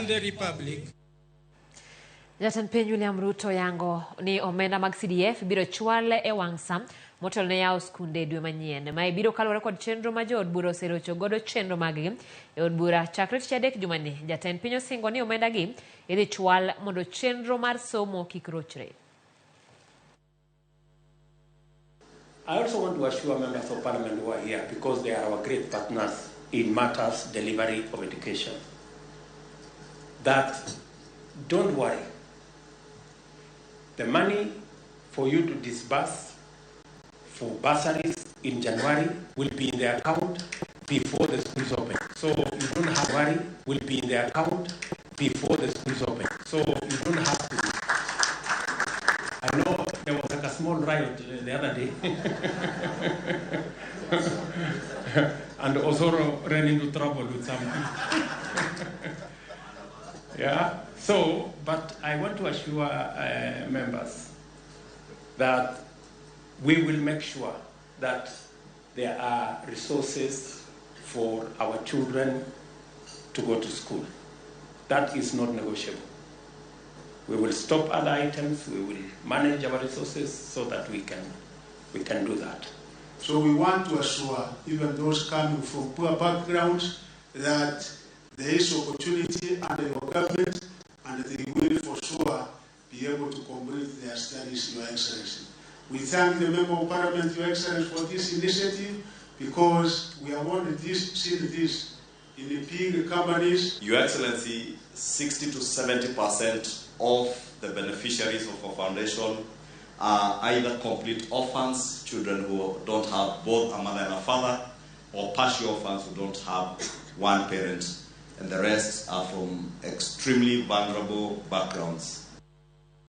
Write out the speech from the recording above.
and the Republic. Jatend piny William Ruto yango ni omenda mag CDF biro chwal e wang' sam motelo ne yawo skunde dwe manyien. Ma ibiro kaluwore kod chenro ma jood bura oserocho godo chenro maggi e od bura chakre tich adek jumani. Jatend piny osingo ni omenda gi idhi chwal mondo chenro mar somo kik rochre. I also want to assure members of parliament who are here, because they are our great partners in matters delivery of education, that don't worry. The money for you to disburse for bursaries in January will be in the account before the schools open. So you don't have to worry, will be in the account before the schools open. So you don't have to. I know there was like a small riot the other day. And Osoro ran into trouble with some people. Yeah. So, but I want to assure members that we will make sure that there are resources for our children to go to school. That is not negotiable. We will stop other items, we will manage our resources so that we can do that. So we want to assure even those coming from poor backgrounds that there is opportunity under your government and they will for sure be able to complete their studies, Your Excellency. We thank the Member of Parliament, Your Excellency, for this initiative, because we have only seen this in the big companies. Your Excellency, 60 to 70% of the beneficiaries of our foundation are either complete orphans, children who don't have both a mother and a father, or partial orphans who don't have one parent, and the rest are from extremely vulnerable backgrounds.